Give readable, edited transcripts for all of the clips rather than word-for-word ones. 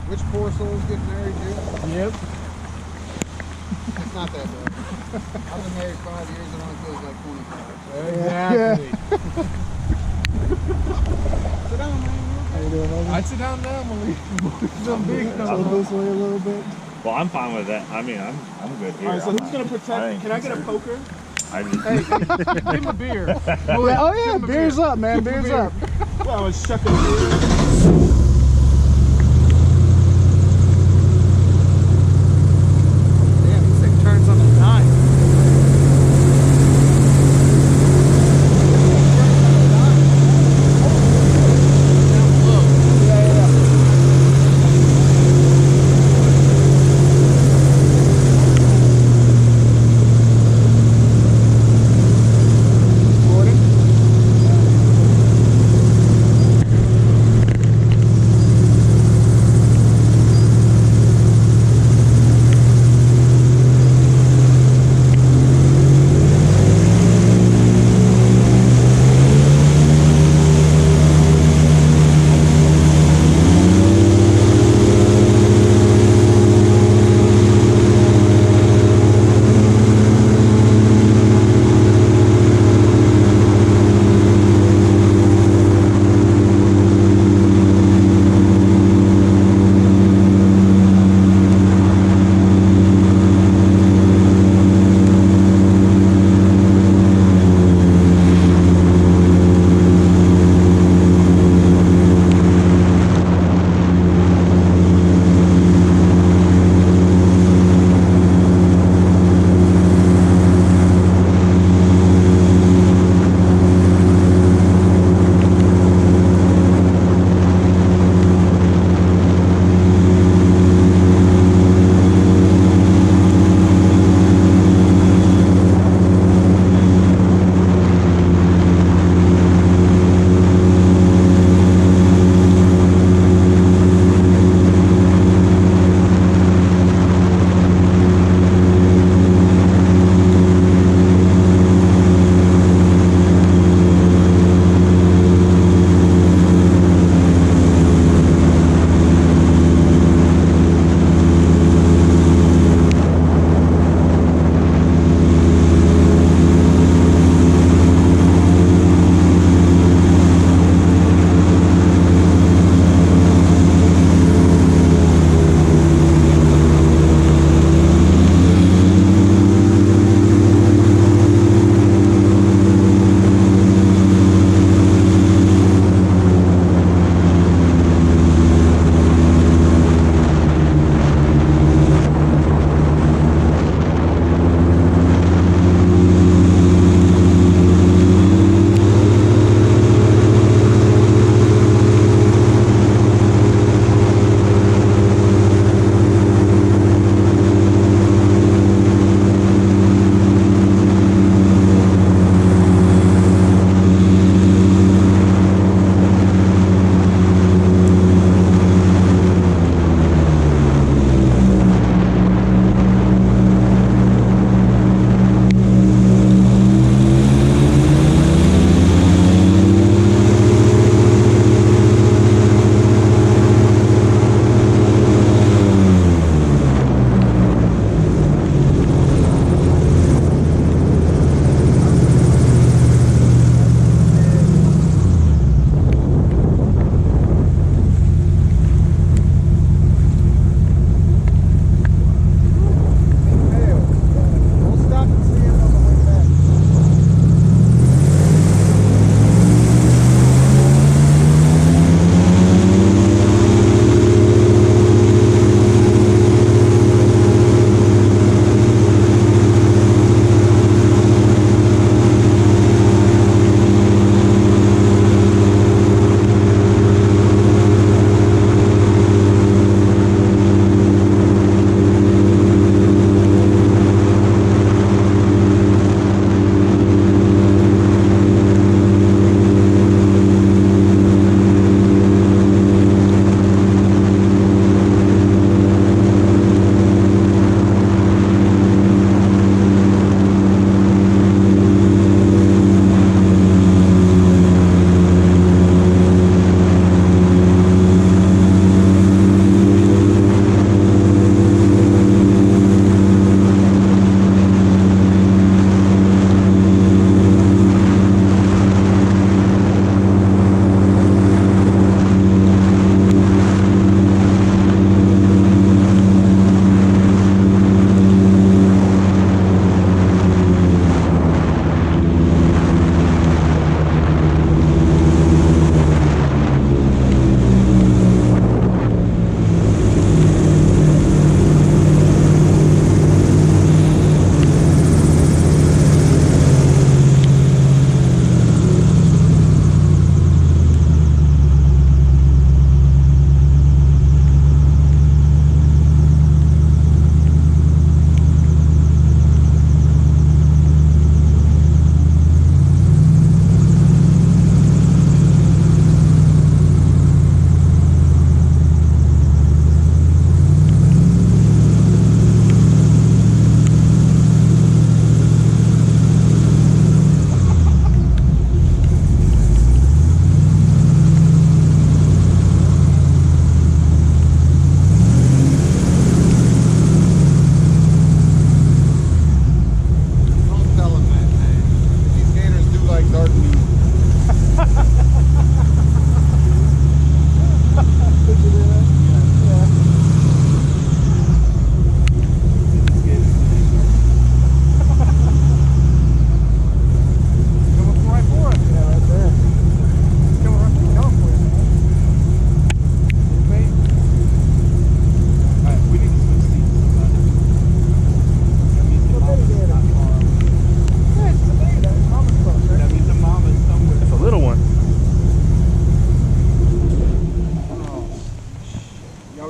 Which poor souls get married, dude? Yep. It's not that bad. I've been married 5 years and it only feels like 25. Exactly. Sit down, man. How you doing, homie? I'd sit down now, Malik. Some big So stuff. this way a little bit. Well, I'm fine with that. I mean, I'm good here. All right, so I'm who's gonna protect? Can I get a poker? I just, Hey, give him a beer. Yeah, oh yeah, beers up, man, beers up. Well, I was shucking beer. Damn, this thing turns on a dime. Down below. Yeah. Recording?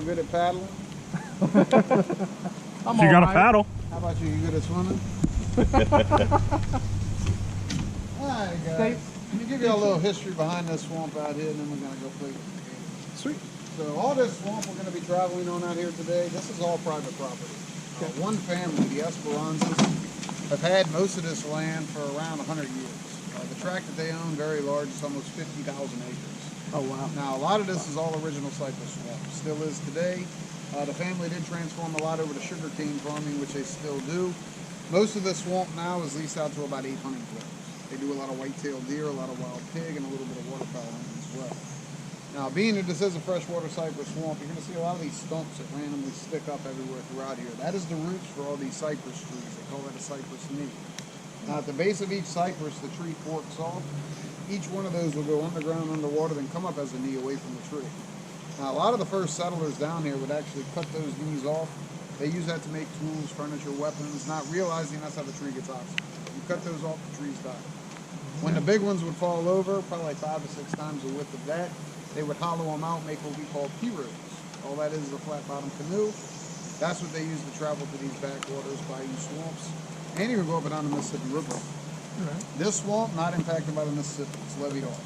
good at paddling? I'm You got a alright. paddle. How about you? You good at swimming? Alright guys, Stay- let me give you a little history behind this swamp out here and then we're going to go play with the Gator. Sweet. So all this swamp we're going to be traveling on out here today, this is all private property. One family, the Esperanzas, have had most of this land for around 100 years. The tract that they own, very large, it's almost 50,000 acres. Oh wow. Now a lot of this is all original cypress swamp, still is today. The family did transform a lot over to sugarcane farming, which they still do. Most of this swamp now is leased out to about 8 hunting clubs. They do a lot of white-tailed deer, a lot of wild pig, and a little bit of waterfowl hunting as well. Now, being that this is a freshwater cypress swamp, you're going to see a lot of these stumps that randomly stick up everywhere throughout here. That is the roots for all these cypress trees. They call that a cypress knee. Now, at the base of each cypress, the tree forks off. Each one of those will go underground, underwater, then come up as a knee away from the tree. Now, a lot of the first settlers down here would actually cut those knees off. They use that to make tools, furniture, weapons, not realizing that's how the tree gets oxygen. You cut those off, the trees die. When the big ones would fall over, probably like 5 to 6 times the width of that, they would hollow them out, make what we call pirogues. All that is a flat bottom canoe. That's what they use to travel to these backwaters, bayou swamps, and even go up and down the Mississippi River. Right. This swamp, not impacted by the Mississippi, it's levied off.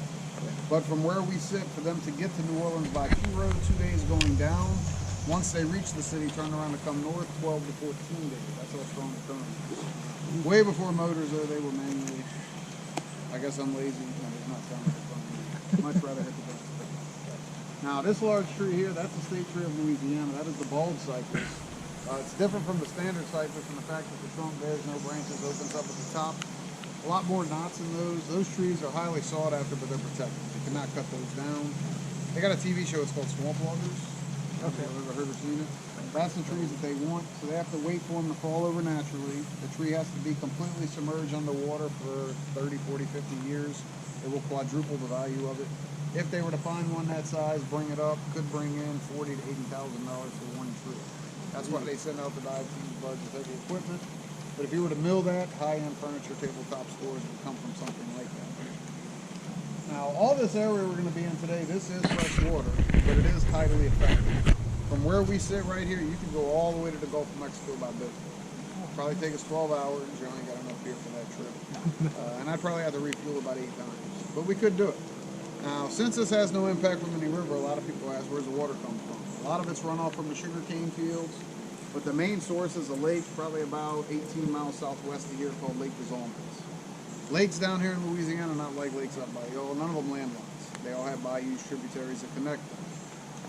But from where we sit, for them to get to New Orleans by P-Road, 2 days going down, once they reach the city, turn around to come north, 12 to 14 days. That's how strong the current is. Way before motors, though, they were manually. I guess I'm lazy. No, there's not time for fun. Much rather hit the bus. Now, this large tree here, that's the state tree of Louisiana. That is the bald cypress. It's different from the standard cypress in the fact that the trunk bears no branches, opens up at the top. A lot more knots in those. Those trees are highly sought after, but they're protected. You cannot cut those down. They got a TV show, it's called Swamp Loggers. Okay. Have you ever heard or seen it? That's the trees that they want, so they have to wait for them to fall over naturally. The tree has to be completely submerged underwater for 30, 40, 50 years. It will quadruple the value of it. If they were to find one that size, bring it up, could bring in $40,000 to $80,000 for one tree. That's why they send out the dive teams, buds with heavy equipment. But if you were to mill that, high-end furniture, tabletop stores would come from something like that. Now, all this area we're going to be in today, this is fresh water, but it is tidally affected. From where we sit right here, you can go all the way to the Gulf of Mexico by boat. Probably take us 12 hours. You only got enough beer for that trip. And I'd probably have to refuel about 8 times. But we could do it. Now, since this has no impact from any river, a lot of people ask, where's the water come from? A lot of it's runoff from the sugarcane fields. But the main source is a lake, probably about 18 miles southwest of here, called Lake des Almonds. Lakes down here in Louisiana are not like lakes up by y'all. None of them landlocked. They all have bayous, tributaries that connect them.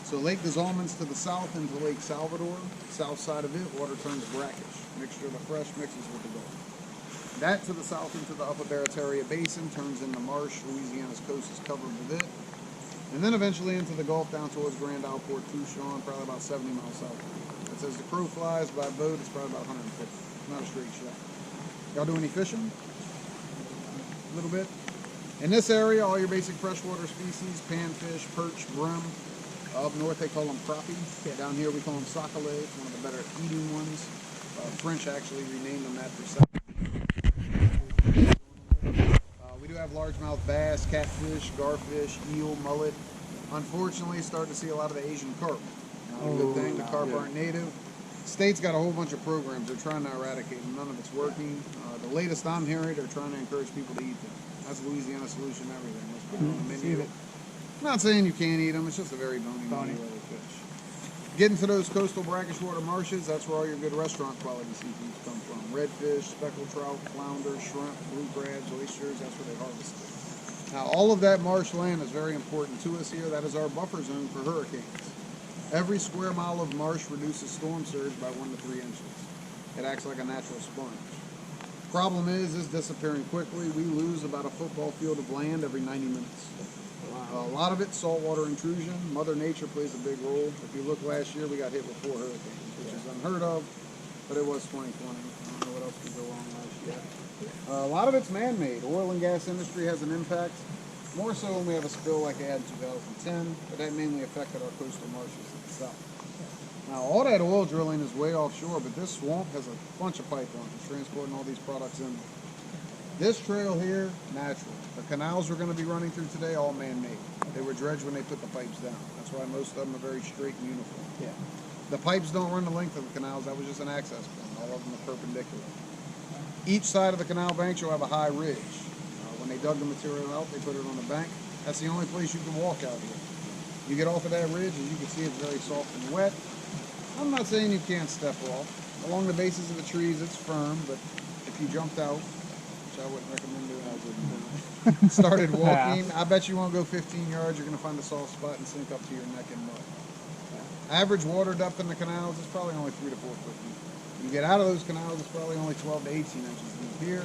So Lake des Almonds to the south into Lake Salvador. South side of it, water turns brackish. Mixture of the fresh mixes with the Gulf. That to the south into the Upper Barataria Basin turns into marsh. Louisiana's coast is covered with it. And then eventually into the Gulf down towards Grand Isle, Port Touchon, probably about 70 miles south of here. It's as the crow flies by boat, it's probably about 150. It's not a straight shot. Y'all do any fishing? A little bit. In this area, all your basic freshwater species, panfish, perch, brim. Up north, they call them crappie. Down here, we call them sockeye. It's one of the better eating ones. French actually renamed them that for salmon. We do have largemouth bass, catfish, garfish, eel, mullet. Unfortunately, starting to see a lot of the Asian carp. Not a good thing. The carp aren't native. State's got a whole bunch of programs. They're trying to eradicate them. None of it's working. The latest I'm hearing, they're trying to encourage people to eat them. That's Louisiana's solution to everything. Let's put it on the menu. I'm not saying you can't eat them. It's just a very bony fish. Getting to those coastal brackish water marshes, that's where all your good restaurant quality seafoods come from. Redfish, speckled trout, flounder, shrimp, blue crabs, oysters, that's where they harvest it. Now, all of that marsh land is very important to us here. That is our buffer zone for hurricanes. Every square mile of marsh reduces storm surge by 1 to 3 inches. It acts like a natural sponge. Problem is, it's disappearing quickly. We lose about a football field of land every 90 minutes. A lot of it, saltwater intrusion. Mother Nature plays a big role. If you look last year, we got hit with 4 hurricanes, which is unheard of, but it was 2020. I don't know what else could go wrong last year. A lot of it's man-made. Oil and gas industry has an impact. More so when we have a spill like it had in 2010, but that mainly affected our coastal marshes to the south. Now, all that oil drilling is way offshore, but this swamp has a bunch of pipelines transporting all these products in. This trail here, natural. The canals we're going to be running through today, all man-made. They were dredged when they put the pipes down. That's why most of them are very straight and uniform. Yeah. The pipes don't run the length of the canals. That was just an access point. All of them are perpendicular. Each side of the canal banks, you'll have a high ridge. When they dug the material out, they put it on the bank. That's the only place you can walk out here. You get off of that ridge, as you can see, it's very soft and wet. I'm not saying you can't step off. Along the bases of the trees, it's firm, but if you jumped out, which I wouldn't recommend doing, I wouldn't do it. Started walking, I bet you won't go 15 yards, you're going to find a soft spot and sink up to your neck in mud. Average water depth in the canals is probably only 3 to 4 foot deep. You get out of those canals, it's probably only 12 to 18 inches deep here.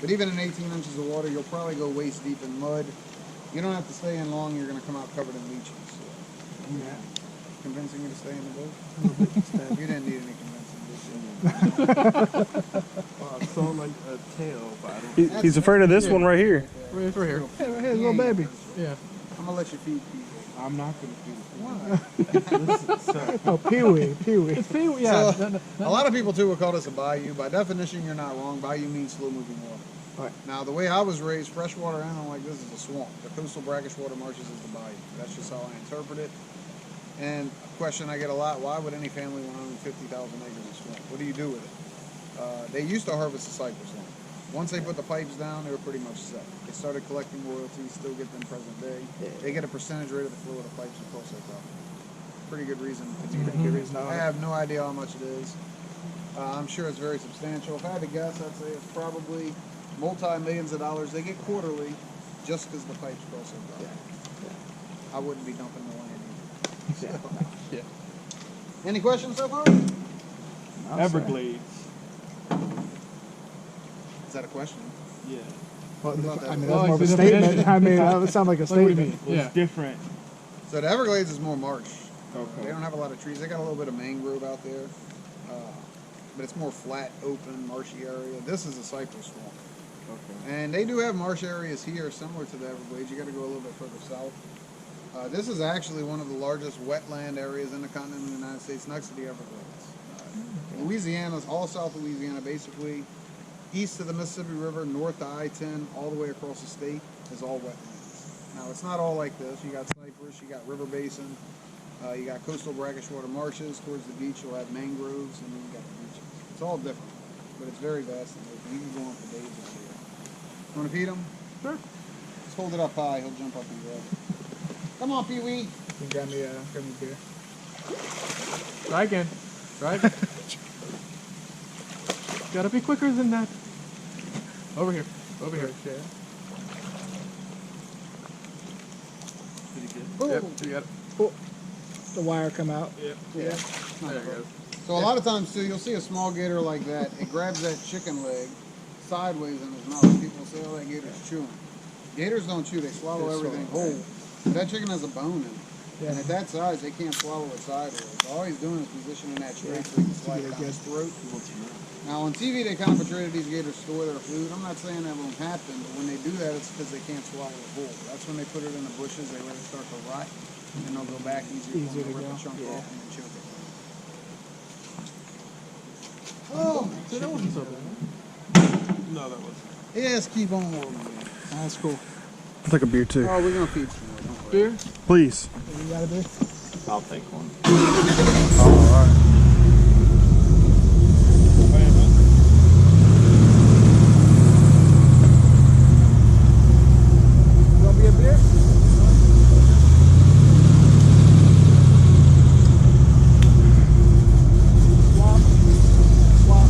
But even in 18 inches of water, you'll probably go waist deep in mud. You don't have to stay in long, you're going to come out covered in leeches. So. Yeah. Convincing you to stay in the boat? You didn't need any convincing, did you? Wow, it sounds like a tail, but I don't. He's afraid of this one right here. Right here. Hey, right here, little baby. Yeah. I'm going to let you feed people. I'm not gonna do Why? Oh, Pee-wee, Pee-wee. It's feel, yeah. So, a lot of people too will call this a bayou. By definition, you're not wrong. Bayou means slow-moving water. Right. Now, the way I was raised, freshwater animal like this is a swamp. The coastal brackish water marshes is the bayou. That's just how I interpret it. And a question I get a lot, why would any family want to own 50,000 acres of swamp? What do you do with it? They used to harvest the cypress land. Once they put the pipes down, they were pretty much set. They started collecting royalties, still get them present day. They get a percentage rate of the flow of the pipes across their property. Pretty good reason. I have no idea how much it is. I'm sure it's very substantial. If I had to guess, I'd say it's probably multi-millions of dollars. They get quarterly just because the pipes cross their property. I wouldn't be dumping the land either. Yeah. Any questions so far? Everglades. Is that a question? Yeah. Well, About that? I mean, Well, that's more of a it's a statement. definition. I mean, that would sound like a What do you statement. mean? What's Yeah. different? So the Everglades is more marsh. They Okay. don't have a lot of trees. They got a little bit of mangrove out there, but it's more flat, open, marshy area. This is a cypress swamp. Okay. And they do have marsh areas here similar to the Everglades. You got to go a little bit further south. This is actually one of the largest wetland areas in the continental United States next to the Everglades. Louisiana's all South Louisiana, basically east of the Mississippi River, north to I-10, all the way across the state is all wetlands. Now it's not all like this. You got cypress, you got river basin, you got coastal brackish water marshes. Towards the beach you'll have mangroves, and then you got the beaches. It's all different, but it's very vast and open. You can go on for days over here. You want to feed him? Sure. Just hold it up high. He'll jump up and grab. Come on, Pee-wee. You got me beer. Try again. Try again. Gotta be quicker than that. Over here. Over here. Yeah. Did you get it? Boom. Yep. You got it. Oh, the wire come out. Yep. Yeah. There it goes. So a lot of times too, you'll see a small gator like that. It grabs that chicken leg sideways in his mouth. People say, "Oh, that gator's chewing." Gators don't chew; they swallow They everything swallow. whole. But that chicken has a bone in it, Yeah. and at that size, they can't swallow it sideways. So all he's doing is positioning that straight so he can slide it down his throat. Now on TV, they kind of portray that these gators store their food. I'm not saying that won't happen, but when they do that, it's because they can't swallow it whole. That's when they put it in the bushes. They let it start to rot, and they'll go back easier Easier for them to to rip a go. chunk Yeah. off and then choke it. Oh, so that wasn't so bad. No, that wasn't. Yes, keep on rolling. That's cool. I'll take a beer too. Oh, we're gonna feed some more. Don't worry. Beer? Please. You got a beer? I'll take one. All right. You want me a beer? Swap. Swap.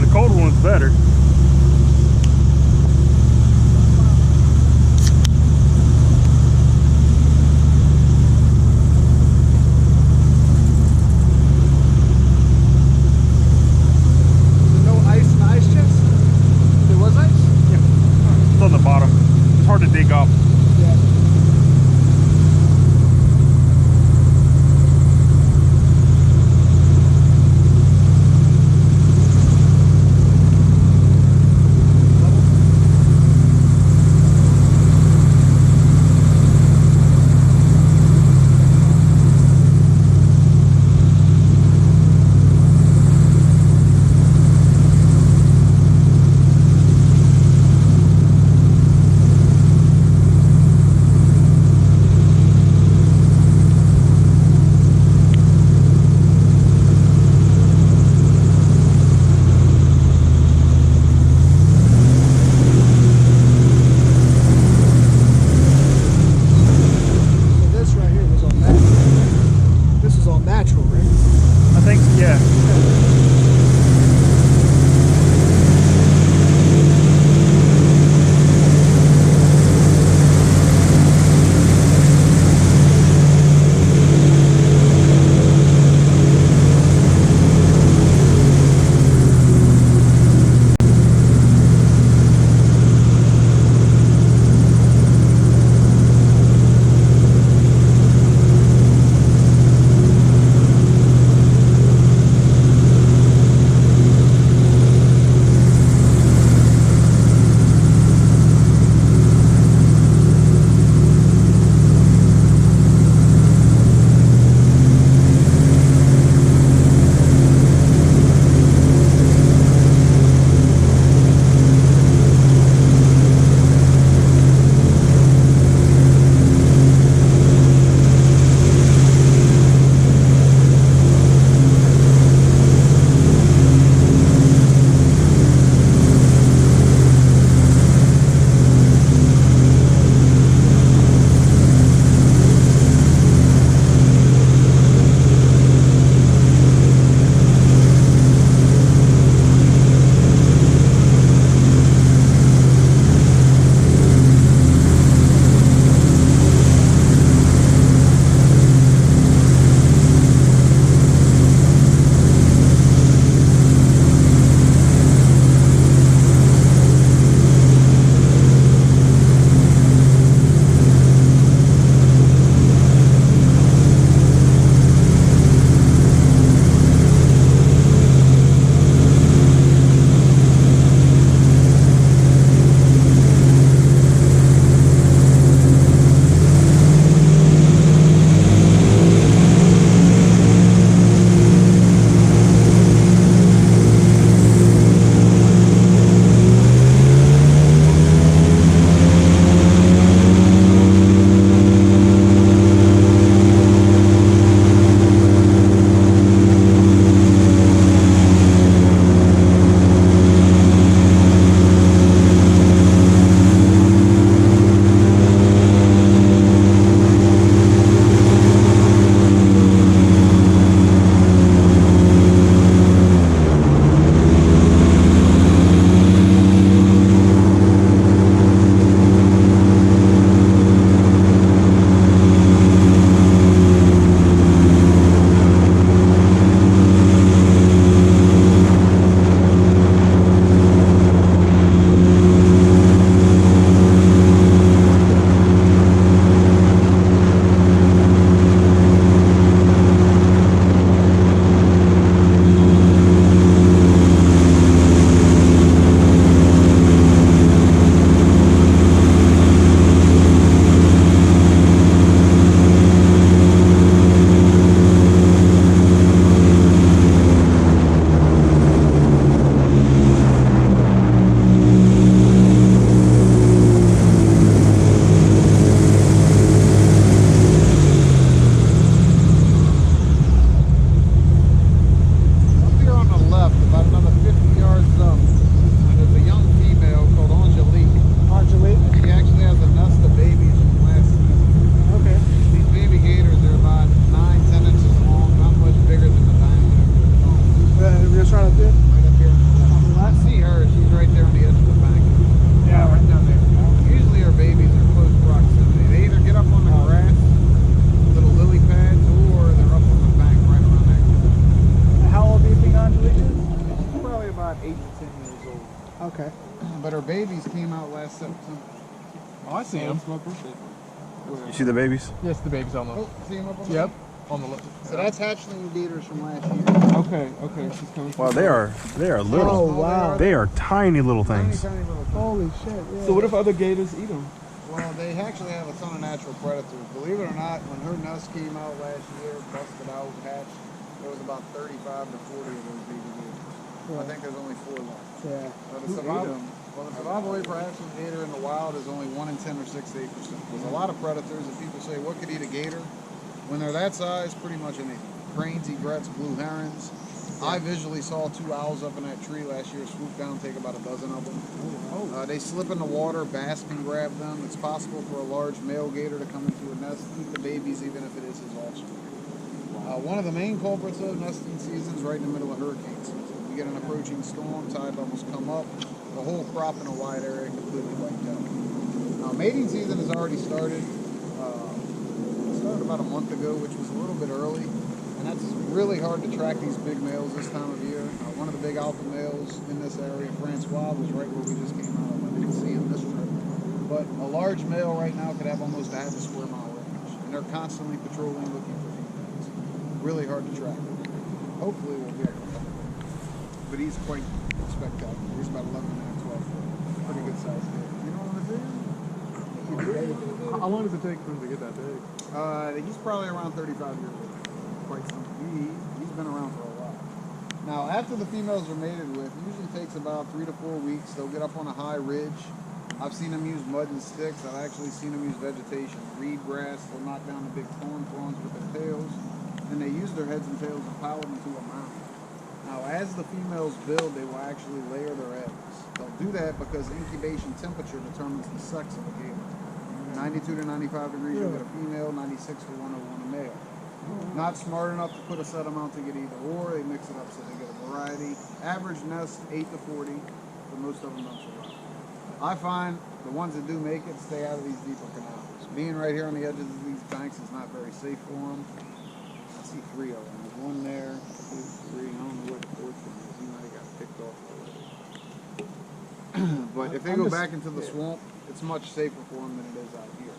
The cold one's better. No ice in the ice chest? There was ice? Yeah. It's on the bottom. It's hard to dig up. Yeah. September. Oh, I see him. It's my birthday. You see the babies? Yes, the baby's on the. Oh, see him up on the Yep, on the left. So that's hatchling gators from last year. Okay, she's coming. Wow, they are little. Oh, wow. They are tiny little Tiny, things. tiny little things. Holy shit! Yeah. So what if other gators eat them? Well, they actually have a ton of natural predators. Believe it or not, when her nest came out last year, busted out, hatched, there was about 35 to 40 of those baby gators. I think there's only 4 left. Yeah. The survival rate for hatchling gator in the wild is only 1 in 10 or 6 to 8%. There's a lot of predators, and people say, what could eat a gator? When they're that size, pretty much anything. Cranes, egrets, blue herons. I visually saw 2 owls up in that tree last year, swoop down, take about a dozen of them. They slip in the water, bass can grab them. It's possible for a large male gator to come into a nest, eat the babies, even if it is his offspring. One of the main culprits of nesting season is right in the middle of hurricane season. You get an approaching storm, tide levels come up, the whole crop in a wide area completely wiped out. Now, mating season has already started. It started about a month ago, which was a little bit early. And that's really hard to track these big males this time of year. One of the big alpha males in this area, Francois, was right where we just came out of. I didn't see him this trip. But a large male right now could have almost a half a square mile range. And they're constantly patrolling looking for females. Really hard to track. Hopefully we'll be able to find him. But he's quite spectacular. He's about 11 and 12 foot. Pretty good size kid. You know what I'm saying? How long does it take for him to get that big? He's probably around 35 years old. Quite something. He's been around for a while. Now, after the females are mated with, it usually takes about 3 to 4 weeks. They'll get up on a high ridge. I've seen them use mud and sticks. I've actually seen them use vegetation, reed grass. They'll knock down the big thorn fronds with their tails. Then they use their heads and tails and pile them into a mound. Now, as the females build, they will actually layer their eggs. They'll do that because incubation temperature determines the sex of a gator. 92 to 95 degrees, you'll get a female. 96 to 101, a male. Not smart enough to put a set amount to get either or. They mix it up so they get a variety. Average nest 8 to 40, but most of them don't survive. I find the ones that do make it stay out of these deeper canals. Being right here on the edges of these banks is not very safe for them. I see 3 of them. There's one there, 2, 3. I don't know where the 4th one is. He might have got picked off already. But if they go back into the swamp, it's much safer for them than it is out here.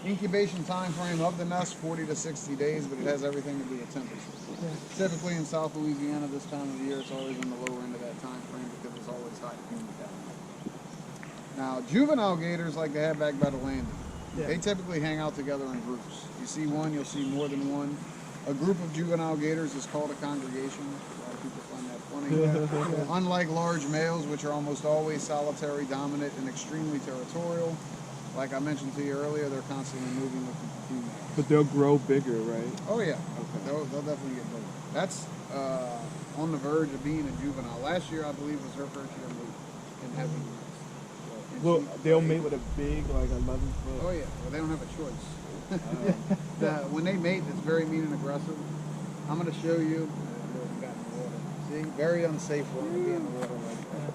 Incubation time frame of the nest, 40 to 60 days, but it has everything to do with temperature. Typically in South Louisiana this time of year, it's always on the lower end of that time frame because it's always hot and humid down there. Now, juvenile gators like they have back by the landing. They typically hang out together in groups. You see one, you'll see more than one. A group of juvenile gators is called a congregation. A lot of people find that funny. Unlike large males, which are almost always solitary, dominant, and extremely territorial, like I mentioned to you earlier, they're constantly moving with the females. But they'll grow bigger, right? Oh yeah, they'll definitely get bigger. That's on the verge of being a juvenile. Last year, I believe, was her first year moving in heavy use. Well, they'll mate with a big, like 11 foot. Oh yeah, well, they don't have a choice. When they mate, it's very mean and aggressive. I'm going to show you. Got in the water. See, very unsafe for them to be in the water like that.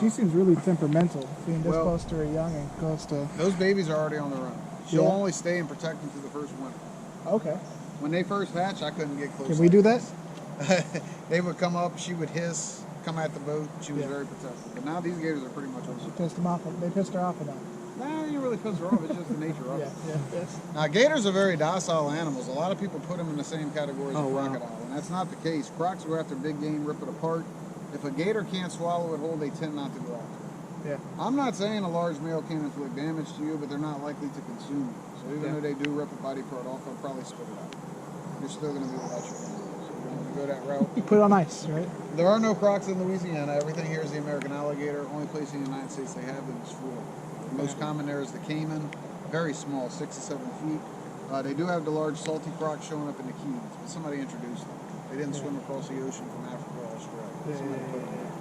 She seems really temperamental, being this close to her young and close to... Those babies are already on their own. She'll only stay and protect them through the first winter. Okay. When they first hatch, I couldn't get close. Can we do that? They would come up, she would hiss, come at the boat. She was very protective. But now these gators are pretty much on. Pissed them off. They pissed her off enough. Nah, you really piss her off. It's just the nature of it. Yes. Now, gators are very docile animals. A lot of people put them in the same category as a crocodile, and that's not the case. Crocs go after big game, rip it apart. If a gator can't swallow it whole, they tend not to go after it. I'm not saying a large male can't inflict damage to you, but they're not likely to consume you. So even though they do rip a body part off, they'll probably spit it out. You're still going to be without your gun. So you're going to go that route. You put it on ice, right? There are no Crocs in Louisiana. Everything here is the American alligator. Only place in the United States they have them is Florida. The most common there is the Cayman. Very small, 6 to 7 feet. They do have the large salty Crocs showing up in the Keys, but somebody introduced them. They didn't swim across the ocean from Africa or Australia. Somebody put them there.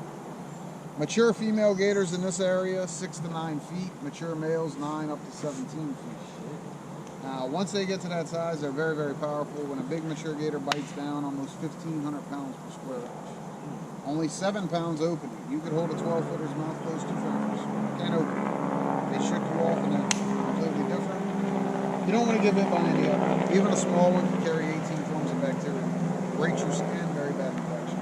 Mature female gators in this area, 6 to 9 feet. Mature males, 9 up to 17 feet. Now, once they get to that size, they're very, very powerful. When a big mature gator bites down, almost 1,500 pounds per square inch. Only 7 pounds opening. You could hold a 12-footer's mouth closed 2 fingers. Can't open it. They shook you off and they're completely different. You don't want to get bit by any of them. Even a small one can carry 18 forms of bacteria. Breaks your skin, very bad infection.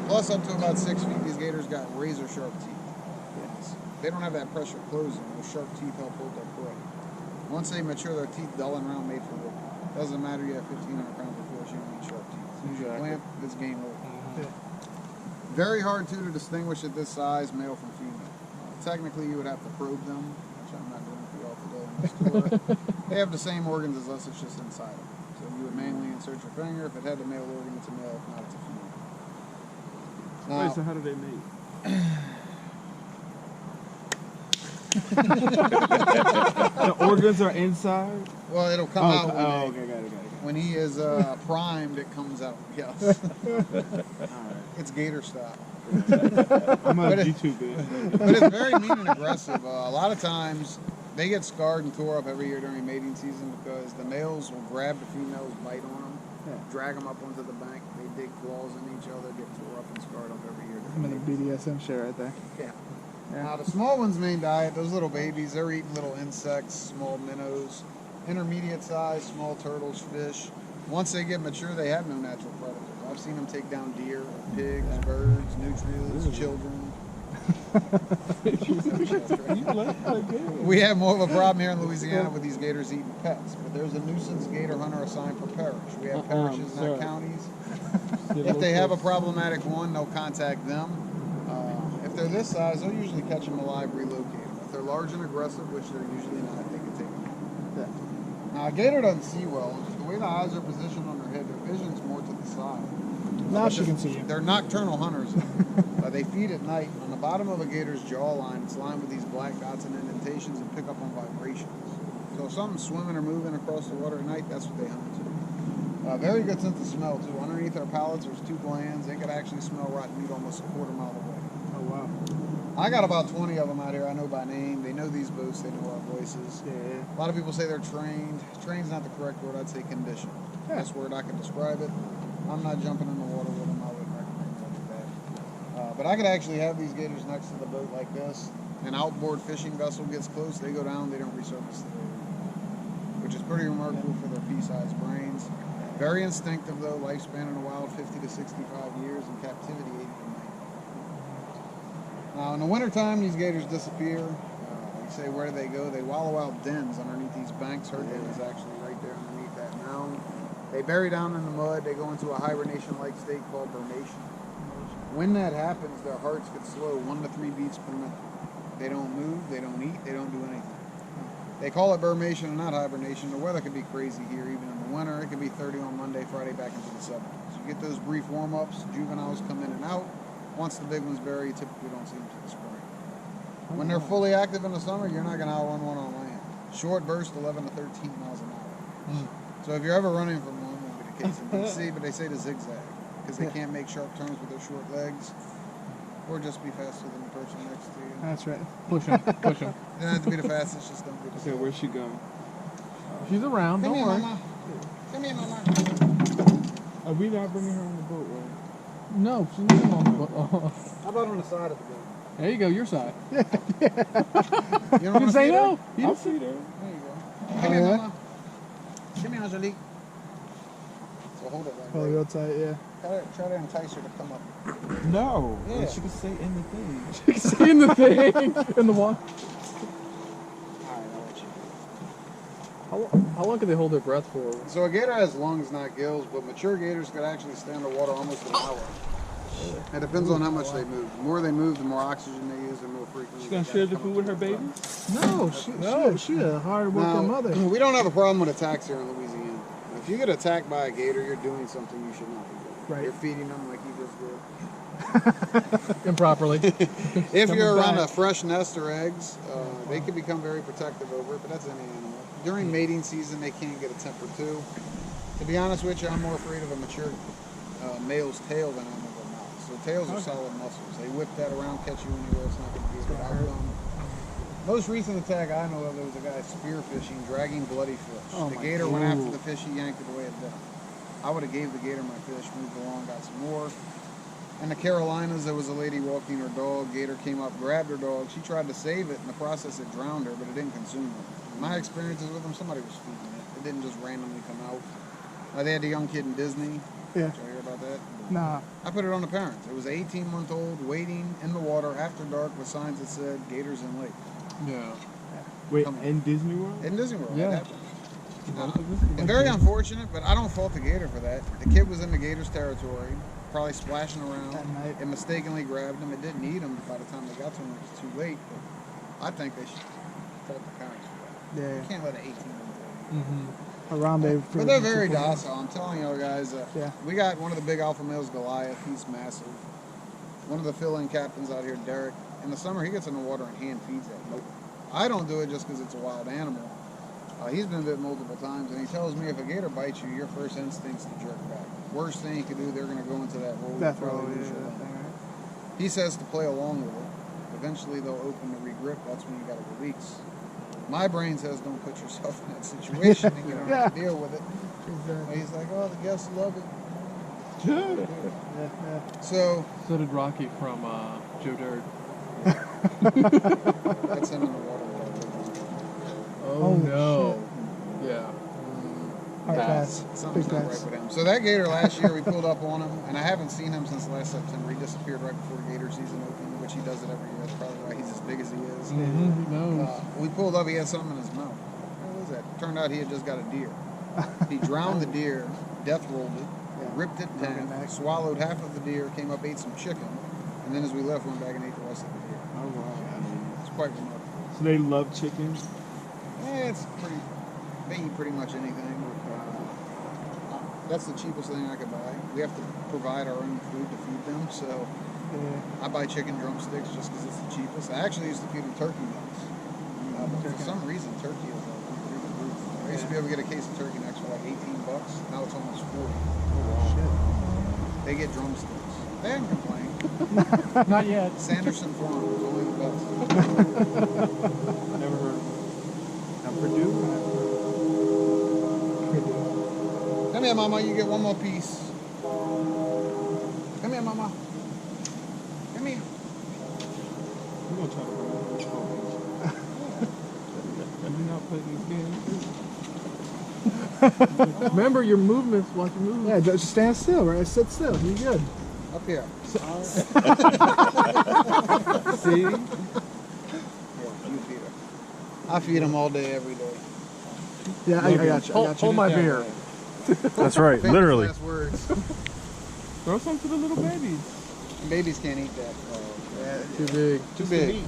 Plus, up to about 6 feet, these gators got razor sharp teeth. they don't have that pressure closing. Those sharp teeth help hold their prey. Once they mature, their teeth dull and round, made for work. Doesn't matter you have 1,500 pounds of force, you don't need sharp teeth. As soon as you clamp, it's game over. Very hard too to distinguish at this size male from female. Technically, you would have to probe them, which I'm not doing for y'all today in this tour. They have the same organs as us, it's just inside them. So you would manually insert your finger. If it had the male organ, it's a male. If not, it's a female. Now, Wait, so how do they mate? The organs are inside? well, it'll come out got it. when he is primed. It comes out. Yes, it's Gator style. I'm on But it- YouTube it. But it's very mean and aggressive. A lot of times they get scarred and tore up every year during mating season because the males will grab the females, bite on them, drag them up onto the bank. They dig claws in each other, get tore up and scarred up every year. I'm in the BDSM shit right there. Yeah. Yeah. Now the small one's main diet, those little babies, they're eating little insects, small minnows, intermediate size, small turtles, fish. Once they get mature, they have no natural predators. I've seen them take down deer, pigs, birds, nutrients, children. We have more of a problem here in Louisiana with these gators eating pets, but there's a nuisance gator hunter assigned per parish. We have parishes in our counties. If they have a problematic one, they'll contact them. If they're this size, they'll usually catch them alive, relocate them. If they're large and aggressive, which they're usually not, they can take them. Now, a gator doesn't see well. The way the eyes are positioned on their head, their vision's more to the side. Now she can see you. They're nocturnal hunters. They feed at night. On the bottom of a gator's jawline, it's lined with these black dots and indentations and pick up on vibrations. So if something's swimming or moving across the water at night, that's what they hunt to. Very good sense of smell, too. Underneath our palates, there's two glands. They could actually smell rotten meat almost a quarter mile away. Oh wow. I got about 20 of them out here. I know by name. They know these boats. They know our voices. Yeah. A lot of people say they're trained. Trained's not the correct word. I'd say conditioned. Best word I can describe it. I'm not jumping in the water with them. I wouldn't recommend you do that. But I could actually have these gators next to the boat like this. An outboard fishing vessel gets close. They go down. They don't resurface the area, which is pretty remarkable for their pea-sized brains. Very instinctive, though. Lifespan in the wild, 50 to 65 years. In captivity, 80 to 90. Now, in the wintertime, these gators disappear. You say, where do they go? They wallow out dens underneath these banks. Her den is actually right there underneath that mound. They bury down in the mud. They go into a hibernation-like state called brumation. When that happens, their hearts get slow, 1 to 3 beats per minute. They don't move, they don't eat, they don't do anything. They call it brumation and not hibernation. The weather can be crazy here, even in the winter. It can be 30 on Monday, Friday, back into the 70s. You get those brief warm-ups. Juveniles come in and out. Once the big ones bury, you typically don't see them until the spring. When they're fully active in the summer, you're not going to outrun one on land. Short burst, 11 to 13 miles an hour. So if you're ever running from one, won't be the case in DC, but they say to zigzag because they can't make sharp turns with their short legs, or just be faster than the person next to you. That's right. Push him. Push him. You don't have to be the fastest, just don't be the Okay, slowest. where's she going? She's around. Come Don't here, worry. mama. Come here, mama. Are we not bringing her on the boat, right? No, she's not on the boat. Oh. How about on the side of the boat? There you go. Your side. You don't You want to say see no. her? I'll see there. There you go. Come here, mama. Come here, Angelique. So hold it like Oh, that. real tight, yeah. Try to entice her to come up. No. Yeah. She can stay in the thing. You can see in the thing in the water. Alright, I'll let you. How long can they hold their breath for? So a gator has lungs, not gills, but mature gators could actually stay underwater almost an hour. It depends on how much they move. The more they move, the more oxygen they use, the more frequently. She gonna they share gotta the come food with up her to the babies? No, she a hard working Now, mother. we don't have a problem with attacks here in Louisiana. If you get attacked by a gator, you're doing something you should not be doing. Right. You're feeding them like you just did. Improperly. If you're around back. a fresh nest or eggs, they can become very protective over it, but that's any animal. During mating season, they can get a temper too. To be honest with you, I'm more afraid of a mature male's tail than I am of a mouth. So tails are solid muscles. They whip that around, catch you anywhere. It's not going to be a good outcome. Most recent attack I know of, there was a guy spearfishing, dragging bloody fish. Oh The my gator went God. after the fish, he yanked it away at death. I would have gave the gator my fish, moved along, got some more. In the Carolinas, there was a lady walking her dog. Gator came up, grabbed her dog. She tried to save it. In the process, it drowned her, but it didn't consume her. My experiences with them, somebody was feeding it. It didn't just randomly come out. They had the young kid in Disney. Yeah. Did you hear about that? Nah. I put it on the parents. It was an 18-month-old waiting in the water after dark with signs that said Gators in lake. Yeah. Wait, Come on. in Disney World? In Disney World, Yeah. that happened. It's very unfortunate, but I don't fault the gator for that. The kid was in the gator's territory, probably splashing around. At night. It mistakenly grabbed him. It didn't eat him by the time they got to him. It was too late. But I think they should fault the parents for that. Yeah. You can't let an 18-month-old. Mm-hmm. Harambe. But they're very docile. I'm telling y'all guys. Yeah. We got one of the big alpha males, Goliath. He's massive. One of the fill-in captains out here, Derek. In the summer, he gets in the water and hand feeds that. Nope. I don't do it just because it's a wild animal. He's been bit multiple times, and he tells me if a gator bites you, your first instinct's to jerk back. Worst thing you could do, they're going to go into that roll. Death probably roll, lose yeah, your that limb. thing, right? He says to play along with it. Eventually, they'll open the regrip. That's when you got to release. My brain says don't put yourself in that situation and you don't have to deal with it. Exactly. He's like, oh, the guests love it. Good. Yeah. So So did Rocky from Joe Dirt. that's him in the water. Oh, Holy no. Yeah. Hard pass. Something's Big not right pass. with him. So that gator last year, we pulled up on him, and I haven't seen him since last September. He disappeared right before gator season opened, which he does it every year. That's probably why he's as big as he is. Mm-hmm. He knows. We pulled up, he had something in his mouth. What was that? Turned out he had just got a deer. He drowned the deer, death rolled it, ripped it in half, swallowed half of the deer, came up, ate some chicken, and then as we left, went back and ate the rest of the deer. Oh, wow. It's quite remarkable. So they love chicken? It's pretty, they eat pretty much anything. That's the cheapest thing I could buy. We have to provide our own food to feed them, so Yeah. I buy chicken drumsticks just because it's the cheapest. I actually used to feed them turkey necks. But for some reason, turkey is through the roof. I used to be able to get a case of turkey necks for like $18. Now it's almost 40. They get drumsticks. They haven't complained. Not yet. Sanderson Farm was only the best. Never heard of it. Now Purdue? Come here, Mama. You get one more piece. Come here, Mama. Come here. We're going to try to remember which one. You not play these games? Remember your movements, watch your movements. Yeah, just stand still, right? Sit still. You're good. Up here. See? Yeah, you feed her. I feed them all day, every day. Yeah, I got you. Hold my beer. That's right, Famous literally. last words. Throw some to the little babies. Babies can't eat that. Yeah. Too big. Too big.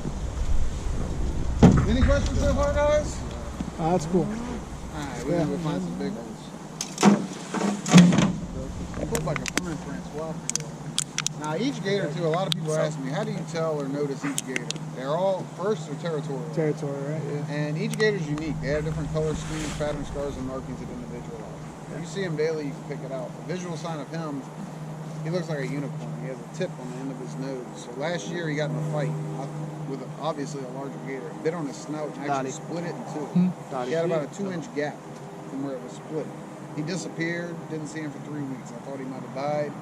Any questions so far, guys? That's cool. Alright, we're gonna go find some big ones. I put like a fine Francois for you. Now each gator too, a lot of people ask me, how do you tell or notice each gator? They're all, first they're territorial. Territory, right? Yeah. And each gator's unique. They have different color schemes, pattern scars, and markings that individualize. If you see him daily, you can pick it out. The visual sign of him, he looks like a unicorn. He has a tip on the end of his nose. So last year he got in a fight with obviously a larger gator. Bit on his snout and actually split it in two. He had about a 2-inch gap from where it was split. He disappeared, didn't see him for 3 weeks. I thought he might have died.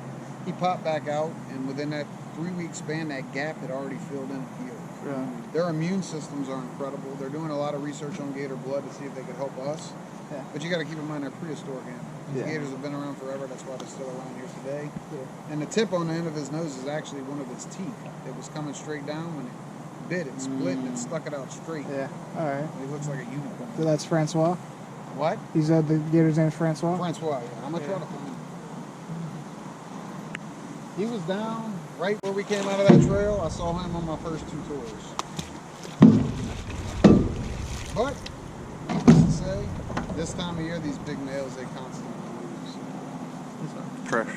He popped back out, and within that 3-week span, that gap had already filled in and healed. Yeah. Their immune systems are incredible. They're doing a lot of research on gator blood to see if they could help us. Yeah. But you got to keep in mind they're prehistoric animals. These Yeah. gators have been around forever. That's why they're still around here today. Yeah. And the tip on the end of his nose is actually one of its teeth. It was coming straight down when it bit. It split and it stuck it out straight. Yeah. All right. He looks like a unicorn. So that's Francois. What? He said the gator's name is Francois. Francois. Yeah. I'm gonna try to find him. He was down right where we came out of that trail. I saw him on my first 2 tours. But, needless to say, this time of year, these big males, they constantly lose. Trash.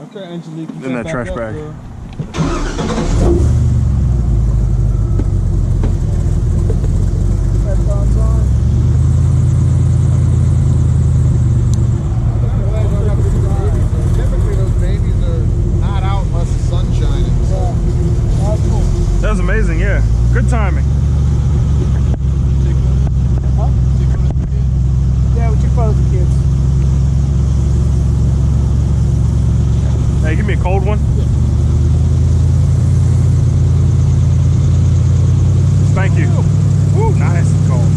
Okay, Angelique. In that trash bag. Headphones on. Typically, those babies are not out unless the sun's shining. So. That's cool. That was amazing, yeah. Good timing. Huh? Yeah, we took photos of kids. Hey, give me a cold one. Thank you. Woo, nice and cold.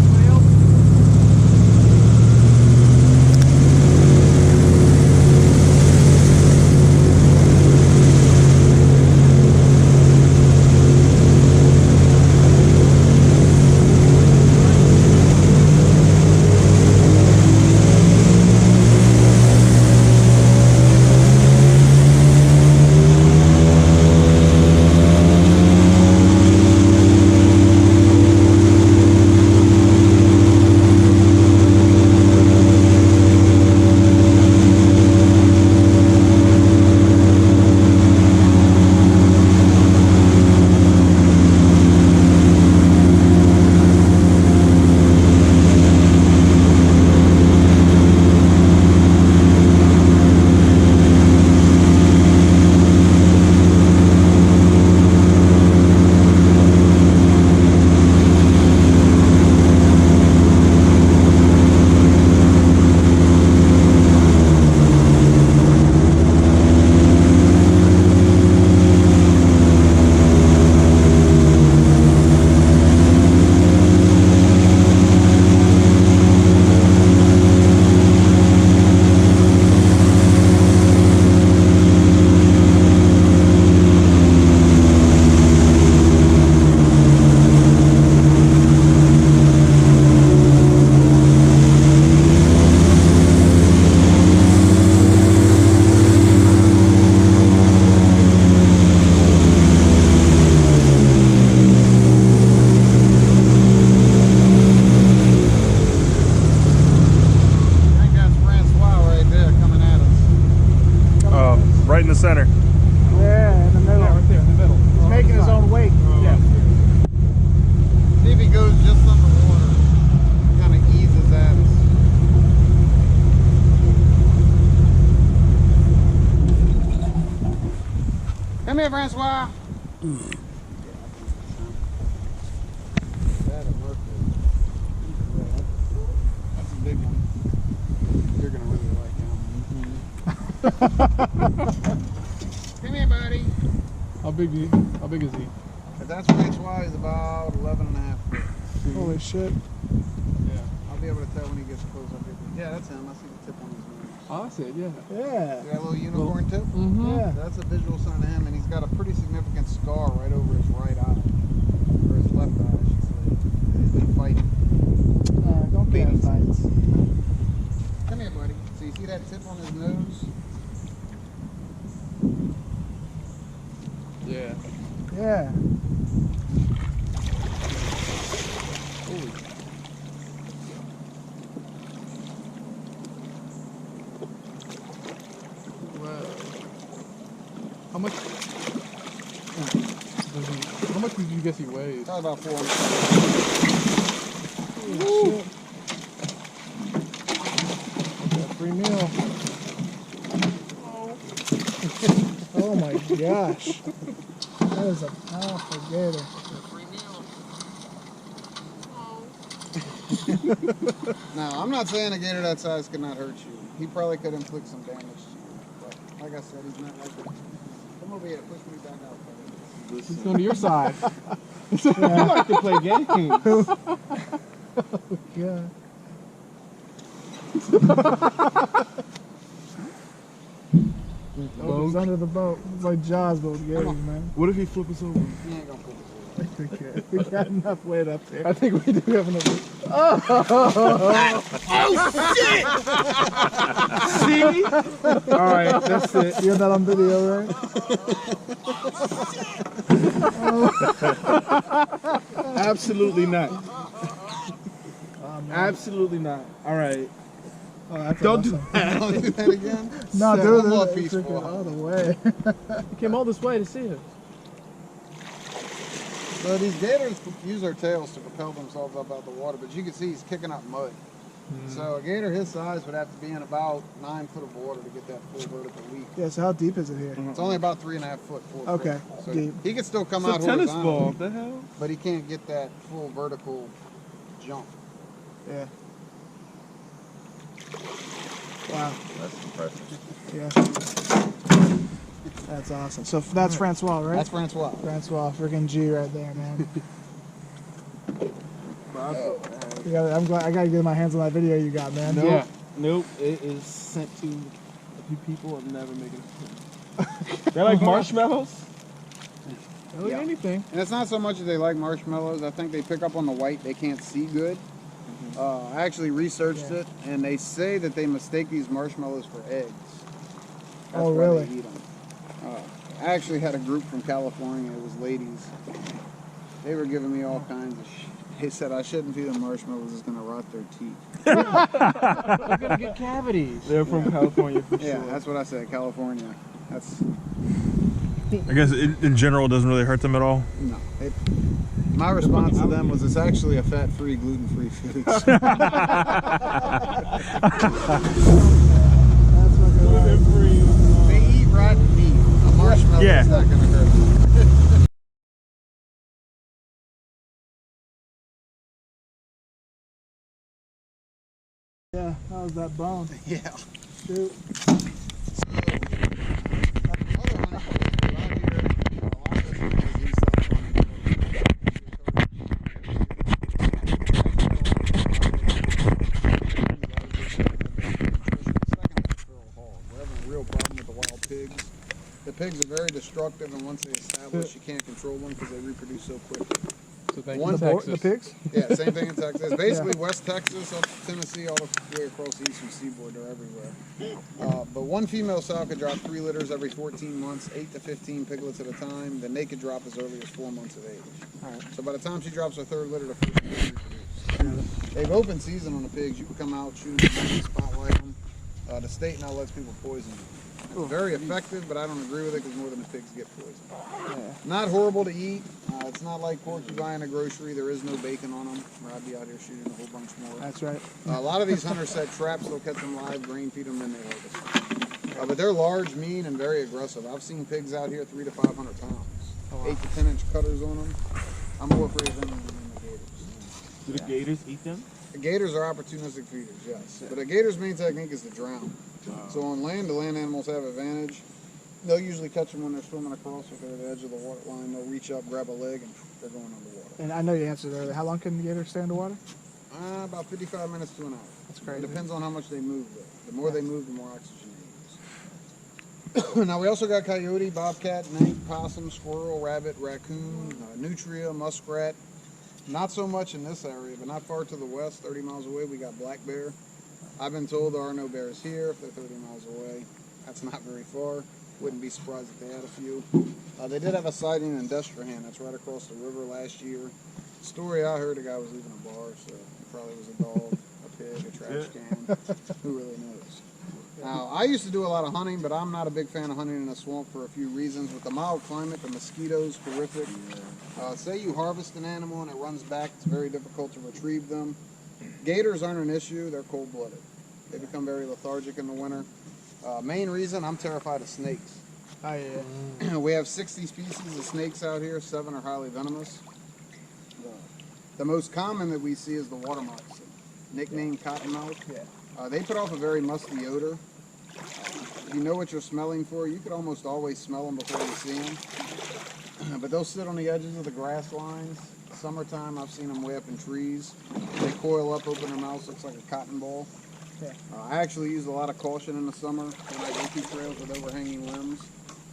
the center. Yeah, in the middle. Yeah, right there in the middle. He's making his own wake. Yeah. See if he goes just underwater. Kind of eases at us. Come here, Francois. That's a big one. You're gonna really like him. Come here, buddy. How big is he? If that's Francois, he's about 11 and a half foot. Holy shit. Yeah. I'll be able to tell when he gets close up here. Yeah, that's him. I see the tip on his nose. Oh, I said, yeah. Yeah. See that little unicorn tip? Mm-hmm. Yeah. That's a visual sign of him, and he's got a pretty significant scar right over his right eye. Or his left eye, I should say. He's been fighting. Don't be in fights. Come here, buddy. So you see that tip on his nose? Yeah. Yeah. Holy. Wow. How much? How much did you guess he weighs? Probably about 400. Shit. Got free meal. Oh my gosh. That is a powerful gator. Now, I'm not saying a gator that size could not hurt you. He probably could inflict some damage to you. But like I said, he's not like that. Come over here, push me back out. buddy. He's going to your side. Yeah. You like to play games. Yeah. Oh, he's under the boat. It's like Jaws, but with gators, man. What if he flips us over? He ain't gonna pull the board. We got enough weight up there. I think we do have enough. See? Alright, that's it. You got that on video, right? Absolutely not. Oh, man. Absolutely not. All right. Oh, that's Don't awesome. do that. Don't do that again? No, Set dude, one more it's piece freaking for all the way. You came all this way to see it. So these gators use their tails to propel themselves up out of the water, but you can see he's kicking up mud. So a gator his size would have to be in about 9 foot of water to get that full vertical leap. Yeah, so how deep is it here? It's only about 3.5 foot, 4 Okay, foot. So deep. he could still come It's out a tennis horizontally, ball. What the hell? but he can't get that full vertical jump. Yeah. Wow. That's impressive. Yeah. That's awesome. So that's Francois, right? That's Francois. Francois, freaking G right there, man. I'm glad I gotta get my hands on that video you got, man. Nope. Yeah. Nope. It is sent to a few people. I'm never making it. They're like marshmallows. They'll eat anything. And it's not so much that they like marshmallows. I think they pick up on the white. They can't see good. I actually researched it, and they say that they mistake these marshmallows for eggs. That's Oh, why really? They eat them. I actually had a group from California. It was ladies. They were giving me all kinds of shit. They said I shouldn't feed them marshmallows. It's going to rot their teeth. They're gonna get cavities. They're from California for Yeah, sure. that's what I said. California. That's I guess in general, it doesn't really hurt them at all. no. My response to them was, it's actually a fat-free, gluten-free food. That's fucking right. They eat rotten meat. A marshmallow Yeah. is not going to hurt them. Yeah, that was that bone. Yeah. Shoot. The pigs are very destructive, and once they establish, you can't control them because they reproduce so quickly. So thank One you, boy- Texas. The pigs? Yeah, same thing in Texas. Basically, West Texas, up to Tennessee, all the way across the eastern seaboard, they're everywhere. But one female sow could drop 3 litters every 14 months, 8 to 15 piglets at a time. The naked drop as early as 4 months of age. So by the time she drops her 3rd litter, the first one will reproduce. They've open season on the pigs. You can come out, shoot, spotlight them. The state now lets people poison them. Very effective, but I don't agree with it because more than the pigs get poisoned. Yeah. Not horrible to eat. It's not like pork you buy in a grocery. There is no bacon on them, or I'd be out here shooting a whole bunch more. That's right. A lot of these hunters set traps. They'll catch them live, grain feed them, then they harvest them. But they're large, mean, and very aggressive. I've seen pigs out here 300 to 500 pounds. Oh, wow. 8 to 10 inch cutters on them. I'm more afraid of them than the gators. Do the gators eat them? The gators are opportunistic feeders, yes. But a gator's main technique is to drown. So on land, the land animals have advantage. They'll usually catch them when they're swimming across if they're at the edge of the water line. They'll reach up, grab a leg, and they're going underwater. And I know you answered earlier. How long can the gator stay underwater? About 55 minutes to an hour. That's crazy. It depends on how much they move, though. The more they move, the more oxygen they use. Now, we also got coyote, bobcat, mink, possum, squirrel, rabbit, raccoon, nutria, muskrat. Not so much in this area, but not far to the west, 30 miles away, we got black bear. I've been told there are no bears here if they're 30 miles away. That's not very far. Wouldn't be surprised if they had a few. They did have a sighting in Destrehan. That's right across the river last year. Story I heard, a guy was leaving a bar, so it probably was a dog, a pig, a trash can. Who really knows? Now, I used to do a lot of hunting, but I'm not a big fan of hunting in a swamp for a few reasons. With the mild climate, the mosquitoes, horrific. Say you harvest an animal and it runs back, it's very difficult to retrieve them. Gators aren't an issue, they're cold-blooded. They become very lethargic in the winter. Main reason, I'm terrified of snakes. Oh, yeah. We have 60 species of snakes out here, 7 are highly venomous. The most common that we see is the water moccasin, nicknamed cottonmouth. Yeah. They put off a very musty odor. If you know what you're smelling for, you could almost always smell them before you see them. But they'll sit on the edges of the grass lines. Summertime, I've seen them way up in trees. They coil up, open their mouths, looks like a cotton ball. Yeah. I actually use a lot of caution in the summer when I go through trails with overhanging limbs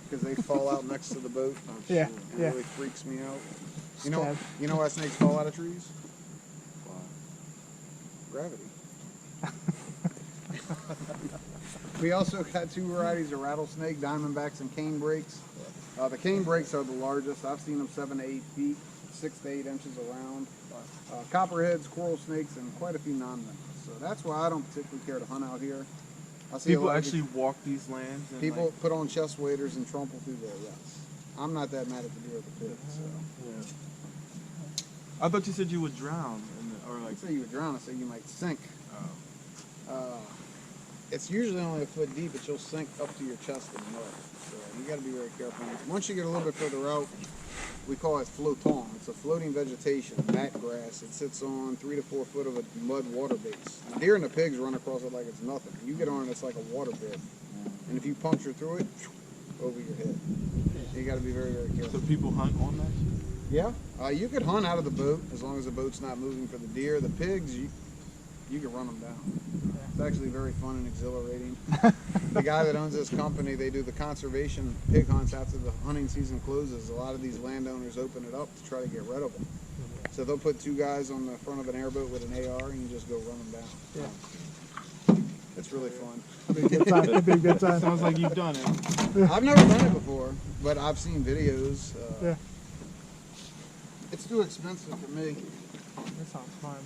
because they fall out next to the boat. Yeah, It yeah. really freaks me out. Stab. You know why snakes fall out of trees? Gravity. We also got 2 varieties of rattlesnake, diamondbacks and canebrakes. The canebrakes are the largest. I've seen them 7 to 8 feet, 6 to 8 inches around. Copperheads, coral snakes, and quite a few non-venomous. So that's why I don't particularly care to hunt out here. I see a People lot of actually walk these lands. And people put on chest waders and trumple through there, yes. I'm not that mad at the deer or the pig, so. Yeah. I thought you said you would drown, or I like. say you would drown, I say you might sink. Oh. It's usually only a foot deep, but you'll sink up to your chest in mud. So you got to be very careful. Once you get a little bit further out, we call it floton. It's a floating vegetation, mat grass. It sits on 3 to 4 foot of a mud water base. The deer and the pigs run across it like it's nothing. You get on it, it's like a water bed. And if you puncture through it, over your head. You got to be very, very careful. So people hunt on that shit? Yeah, you could hunt out of the boat as long as the boat's not moving for the deer. The pigs, you can run them down. It's actually very fun and exhilarating. The guy that owns this company, they do the conservation pig hunts after the hunting season closes. A lot of these landowners open it up to try to get rid of them. So they'll put 2 guys on the front of an airboat with an AR and you just go run them down. Yeah. It's really fun. It'd be a good time. It'd be a good time. Sounds like you've done it. I've never done it before, but I've seen videos. Yeah. It's too expensive for me. That sounds fun.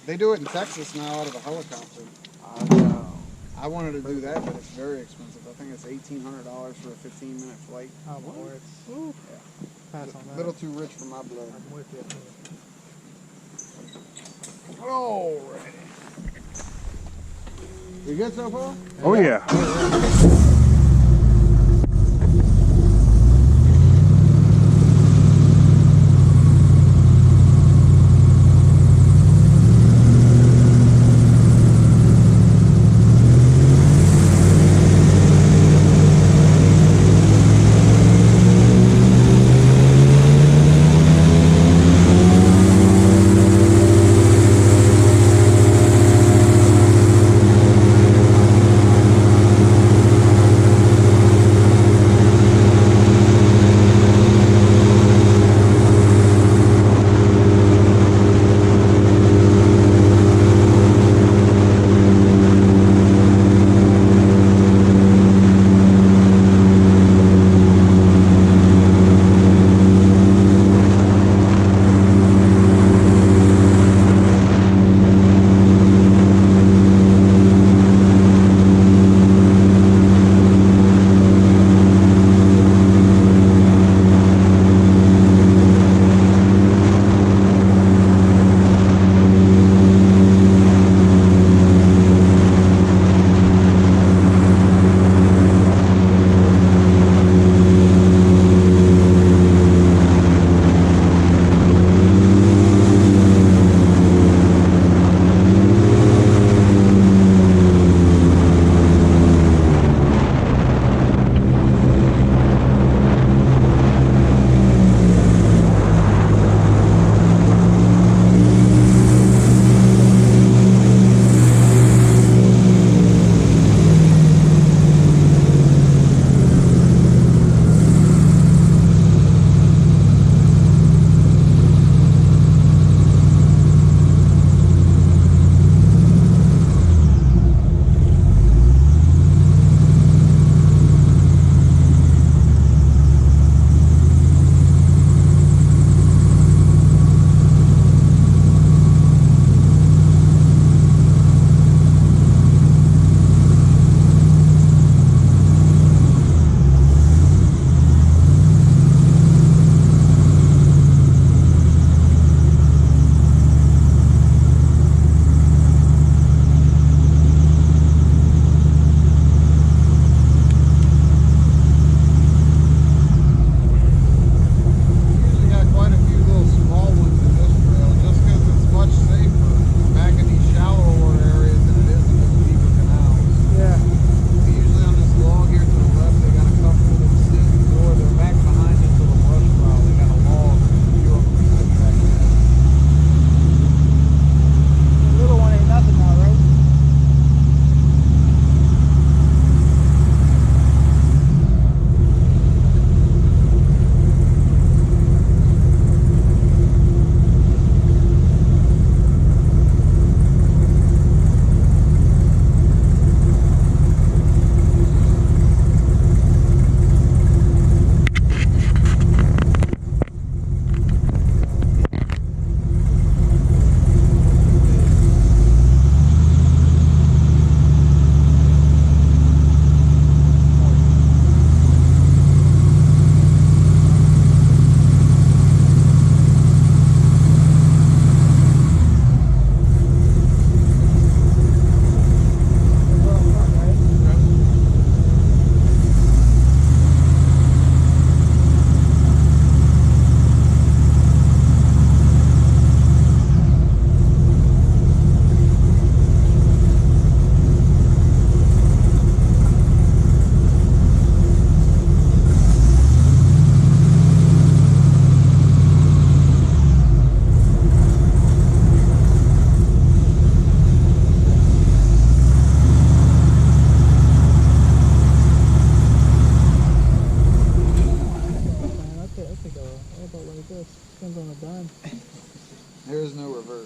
They do it in Texas now out of a helicopter. Oh, I wanted to do that, but it's very expensive. I think it's $1,800 for a 15-minute flight. Oh, my word. Ooh. Pass on A that. little too rich for my blood. I'm with you. Alrighty. You good so far? Oh yeah.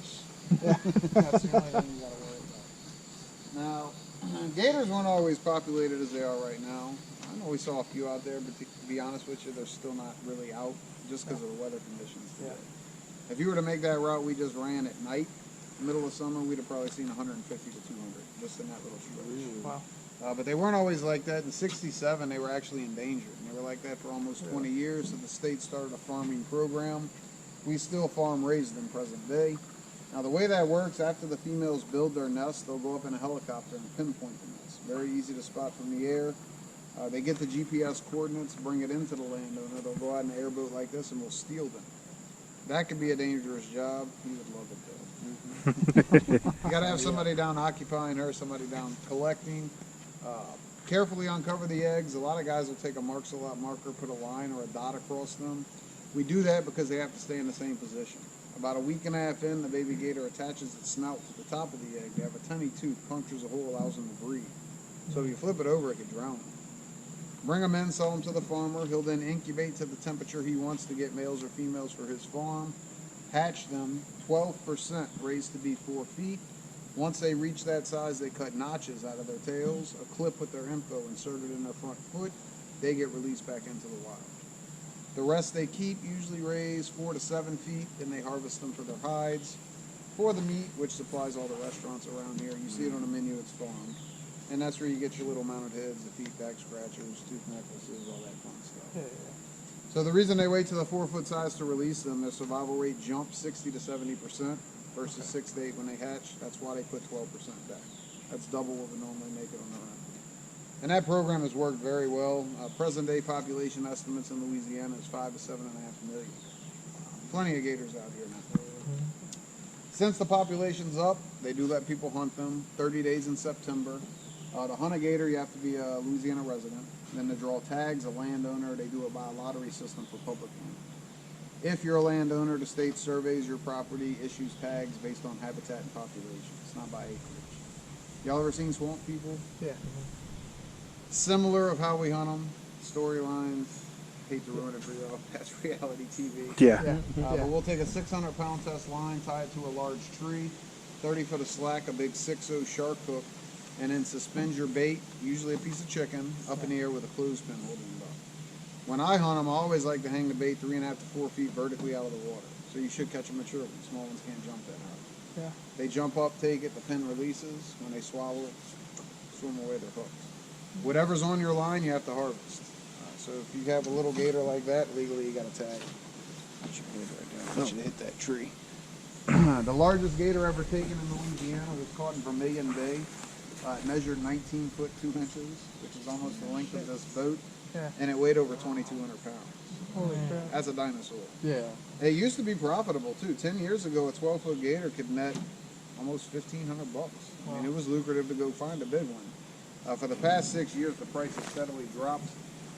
worse. That's the only thing you gotta worry about. Now, gators weren't always populated as they are right now. I know we saw a few out there, but to be honest with you, they're still not really out just because of the weather conditions today. If you were to make that route we just ran at night, middle of summer, we'd have probably seen 150 to 200 just in that little stretch. Wow. But they weren't always like that. In '67, they were actually endangered. And they were like that for almost 20 years, so the state started a farming program. We still farm raise them present day. Now, the way that works, after the females build their nest, they'll go up in a helicopter and pinpoint the nest. Very easy to spot from the air. They get the GPS coordinates, bring it into the landowner. They'll go out in an airboat like this and we'll steal them. That could be a dangerous job. He would love it though. You got to have somebody down occupying her, somebody down collecting. Carefully uncover the eggs. A lot of guys will take a Marks-a-Lot marker, put a line or a dot across them. We do that because they have to stay in the same position. About a week and a half in, the baby gator attaches its snout to the top of the egg. They have a tiny tooth, punctures a hole, allows them to breathe. So if you flip it over, it could drown them. Bring them in, sell them to the farmer. He'll then incubate to the temperature he wants to get males or females for his farm. Hatch them, 12% raised to be 4 feet. Once they reach that size, they cut notches out of their tails, a clip with their info inserted in their front foot. They get released back into the wild. The rest they keep, usually raise 4 to 7 feet, then they harvest them for their hides. For the meat, which supplies all the restaurants around here, you see it on the menu, it's farmed. And that's where you get your little mounted heads, the feet, back scratchers, tooth necklaces, all that fun stuff. So the reason they wait to the 4 foot size to release them, their survival rate jumps 60 to 70% versus 6 to 8 when they hatch. That's why they put 12% back. That's double what would normally make it on their own. And that program has worked very well. Present day population estimates in Louisiana is 5 to 7.5 million. Plenty of gators out here now. Since the population's up, they do let people hunt them 30 days in September. To hunt a gator, you have to be a Louisiana resident. Then to draw tags, a landowner, they do it by a lottery system for public land. If you're a landowner, the state surveys your property, issues tags based on habitat and population. It's not by acreage. Y'all ever seen swamp people? Yeah. Similar of how we hunt them, storylines. Hate to ruin it for y'all. That's reality TV. Yeah. But we'll take a 600-pound test line, tie it to a large tree, 30 foot of slack, a big 6/0 shark hook, and then suspend your bait, usually a piece of chicken, up in the air with a clothespin holding it up. When I hunt them, I always like to hang the bait 3.5 to 4 feet vertically out of the water. So you should catch a mature one. Small ones can't jump that high. Yeah. They jump up, take it, the pin releases. When they swallow it, swim away their hooks. Whatever's on your line, you have to harvest. So if you have a little gator like that, legally you got to tag it. Put your head right down. I want you to hit that tree. The largest gator ever taken in Louisiana was caught in Vermilion Bay. It measured 19 foot 2 inches, which is almost the length of this boat, and it weighed over 2,200 pounds. Holy crap. That's a dinosaur. Yeah. It used to be profitable too. 10 years ago, a 12-foot gator could net almost $1,500 bucks. I mean, it was lucrative to go find a big one. For the past 6 years, the price has steadily dropped.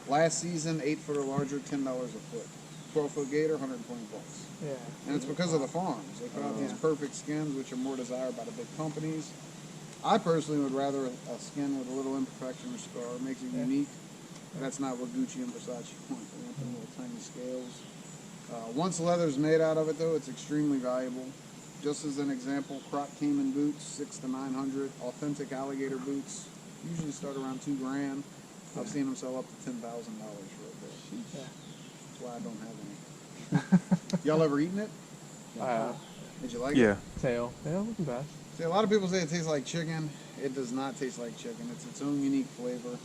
Last season, 8 foot or larger, $10 a foot. 12-foot gator, 120 bucks. Yeah. And it's because of the farms. They put out these perfect skins, which are more desired by the big companies. I personally would rather a skin with a little imperfection or scar. It makes it unique. That's not what Gucci and Versace want. They want them little tiny scales. Once leather's made out of it, though, it's extremely valuable. Just as an example, croc caiman boots, 600 to 900. Authentic alligator boots usually start around $2,000. I've seen them sell up to $10,000 for a pair. That's why I don't have any. Y'all ever eaten it? Did you like it? Tail. Yeah, wasn't bad. See, a lot of people say it tastes like chicken. It does not taste like chicken. It's its own unique flavor.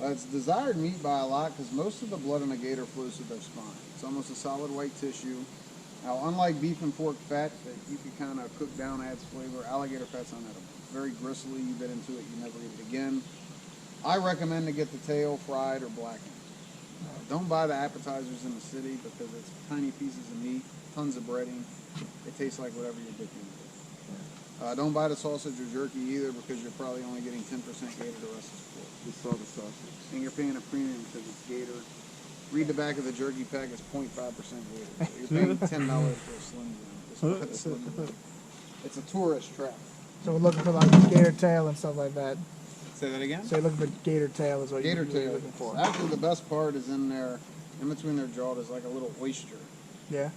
It's desired meat by a lot because most of the blood in a gator flows through their spine. It's almost a solid white tissue. Now, unlike beef and pork fat that you can kind of cook down, adds flavor, alligator fat's unedible. It's very gristly. You bit into it, you never eat it again. I recommend to get the tail fried or blackened. Don't buy the appetizers in the city because it's tiny pieces of meat, tons of breading. It tastes like whatever you're dipping into. Don't buy the sausage or jerky either because you're probably only getting 10% gator, the rest is pork. We saw the sausage. And you're paying a premium because it's gator. Read the back of the jerky pack, it's 0.5% gator. So you're paying $10 for a Slim Jim. It's a tourist trap. So we're looking for like gator tail and stuff like that. Say that again? So you're looking for gator tail is what Gator you're tail. looking for. Actually, the best part is in there, in between their jaw, there's like a little oyster. Yeah.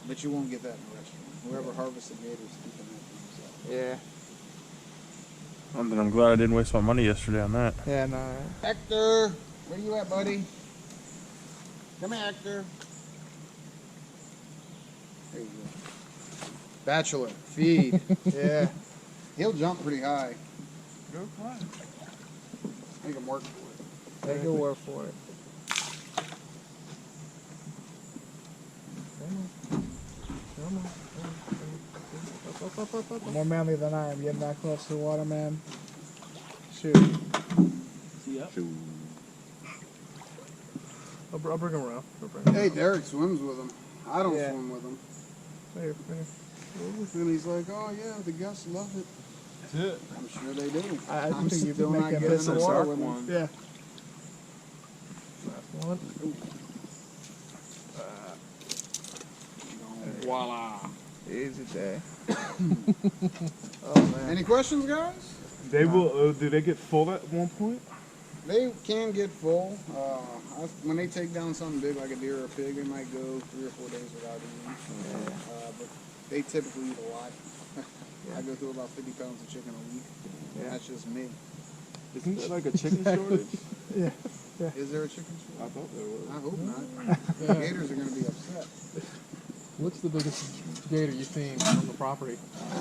But you won't get that in a restaurant. Whoever harvests the gators keeping that for himself. Yeah. I'm glad I didn't waste my money yesterday on that. Yeah, no. Hector, where you at, buddy? Come here, Hector. There you go. Bachelor, feed. Yeah. He'll jump pretty high. Go fly. Make him work for it. They can work for it. More manly than I am, getting that close to the water, man. Shoot. See ya. Shoot. I'll bring him around. Hey, Derek swims with him. I don't Yeah. swim with him. Here. And he's like, oh yeah, the guests love it. That's it. I'm sure they do. I I'm think you still make not him getting piss in the in water Shark with him. one. Yeah. Last one. Voila. Easy day. Oh man. Any questions, guys? They will. Do they get full at one point? They can get full. When they take down something big like a deer or a pig, they might go 3 or 4 days without eating. But they typically eat a lot. I go through about 50 pounds of chicken a week. Yeah. That's just me. Isn't there like a chicken shortage? Yeah. Is there a chicken shortage? I thought there was. I hope not. Gators are going to be upset. What's the biggest gator you've seen on the property?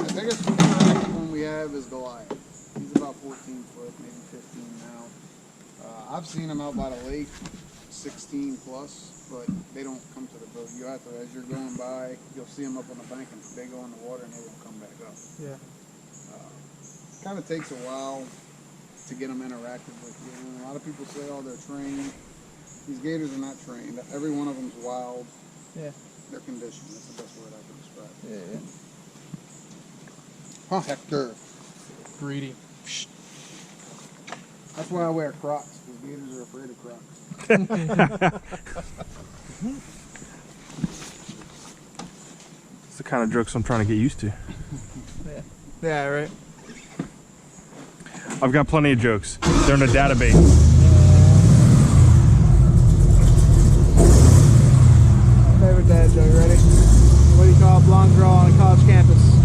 The biggest interactive one we have is Goliath. He's about 14 foot, maybe 15 now. I've seen him out by the lake, 16 plus, but they don't come to the boat. You have to, as you're going by, you'll see them up on the bank and they go in the water and they won't come back up. Yeah. Kind of takes a while to get them interactive with you. And a lot of people say, oh, they're trained. These gators are not trained. Every one of them's wild. Yeah. They're conditioned. That's the best word I can describe it. Yeah. Huh, Hector. Greedy. That's why I wear Crocs, because gators are afraid of Crocs. It's the kind of jokes I'm trying to get used to. Yeah, right. I've got plenty of jokes. They're in a database. Favorite dad joke, ready? What do you call a blonde girl on a college campus?